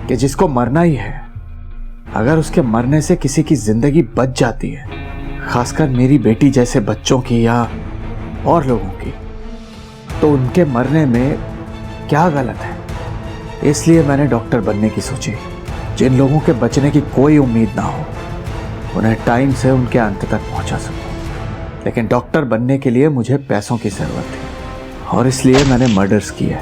कि जिसको मरना ही है, अगर उसके मरने से किसी की जिंदगी बच जाती है, खासकर मेरी बेटी जैसे बच्चों की या और लोगों की, तो उनके मरने में क्या गलत है। इसलिए मैंने डॉक्टर बनने की सोची। जिन लोगों के बचने की कोई उम्मीद ना हो, उन्हें टाइम से उनके अंत तक पहुंचा सकूं। लेकिन डॉक्टर बनने के लिए मुझे पैसों की जरूरत थी और इसलिए मैंने मर्डर्स किए।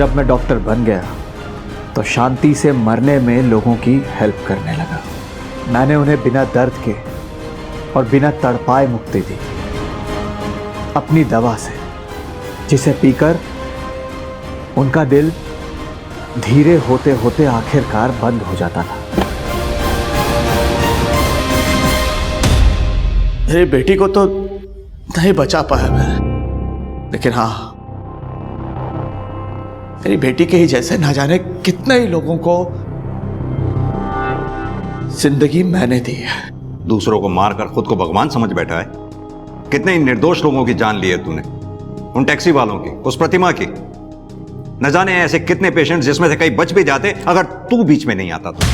जब मैं डॉक्टर बन गया तो शांति से मरने में लोगों की हेल्प करने लगा। मैंने उन्हें बिना दर्द के और बिना तड़पाए मुक्ति दी, अपनी दवा से, जिसे पीकर उनका दिल धीरे होते होते आखिरकार बंद हो जाता था। मेरी बेटी को तो नहीं बचा पाया मैं, लेकिन हाँ, मेरी बेटी के ही जैसे ना जाने कितने ही लोगों को जिंदगी मैंने दी है। दूसरों को मारकर खुद को भगवान समझ बैठा है। कितने ही निर्दोष लोगों की जान ली है तूने, उन टैक्सी वालों की, उस प्रतिमा की। न जाने ऐसे कितने पेशेंट जिसमें से कई बच भी जाते अगर तू बीच में नहीं आता तो।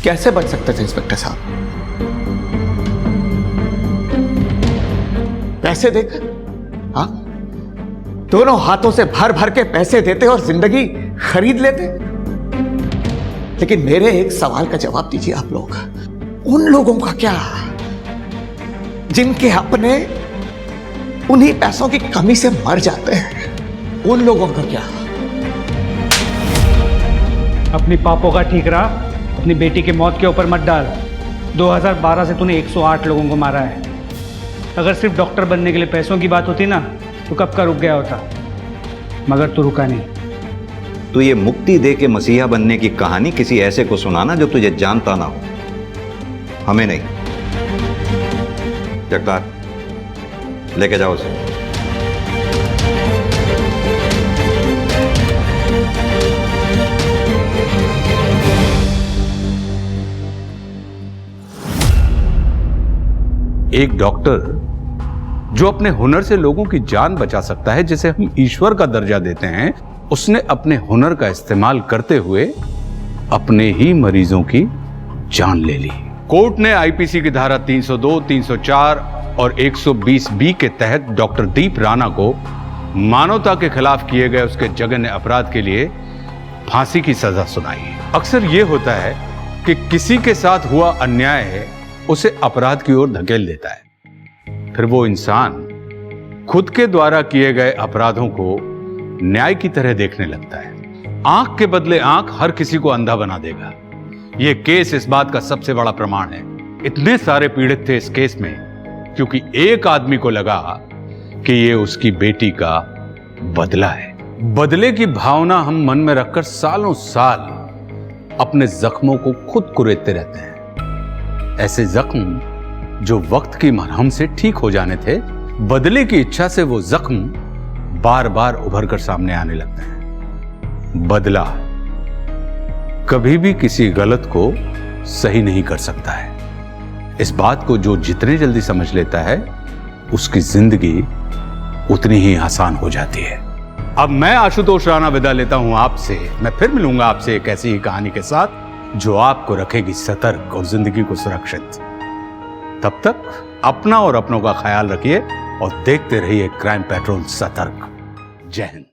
कैसे बच सकते थे इंस्पेक्टर साहब? पैसे देकर, हाँ, दोनों हाथों से भर भर के पैसे देते और जिंदगी खरीद लेते। लेकिन मेरे एक सवाल का जवाब दीजिए आप लोग, उन लोगों का क्या जिनके अपने उन्हीं पैसों की कमी से मर जाते हैं? उन लोगों का क्या? अपनी पापों का ठीक रहा, अपनी बेटी की मौत के ऊपर मत डाल। 2012 से तूने 108 लोगों को मारा है। अगर सिर्फ डॉक्टर बनने के लिए पैसों की बात होती ना तो कब का रुक गया होता, मगर तू रुका नहीं। तो ये मुक्ति दे के मसीहा बनने की कहानी किसी ऐसे को सुनाना जो तुझे जानता ना हो, हमें नहीं। जगतार, लेके जाओ उसे। एक डॉक्टर जो अपने हुनर से लोगों की जान बचा सकता है, जिसे हम ईश्वर का दर्जा देते हैं, उसने अपने हुनर का इस्तेमाल करते हुए अपने ही मरीजों की जान ले ली। कोर्ट ने आईपीसी की धारा 302, 304 और 120B के तहत डॉक्टर दीप राणा को मानवता के खिलाफ किए गए उसके जघन्य अपराध के लिए फांसी की सजा सुनाई। अक्सर यह होता है कि किसी के साथ हुआ अन्याय उसे अपराध की ओर धकेल देता है, फिर वो इंसान खुद के द्वारा किए गए अपराधों को न्याय की तरह देखने लगता है। आंख के बदले आंख हर किसी को अंधा बना देगा। यह केस इस बात का सबसे बड़ा प्रमाण है। इतने सारे पीड़ित थे इस केस में क्योंकि एक आदमी को लगा कि यह उसकी बेटी का बदला है। बदले की भावना हम मन में रखकर सालों साल अपने जख्मों को खुद कुरेदते रहते हैं। ऐसे जख्म जो वक्त की मरहम से ठीक हो जाने थे, बदले की इच्छा से वो जख्म बार बार उभर कर सामने आने लगते हैं। बदला कभी भी किसी गलत को सही नहीं कर सकता है। इस बात को जो जितने जल्दी समझ लेता है, उसकी जिंदगी उतनी ही आसान हो जाती है। अब मैं आशुतोष राणा विदा लेता हूं आपसे। मैं फिर मिलूंगा आपसे एक ऐसी ही कहानी के साथ जो आपको रखेगी सतर्क और जिंदगी को सुरक्षित। तब तक अपना और अपनों का ख्याल रखिए और देखते रहिए क्राइम पेट्रोल सतर्क। जय हिंद।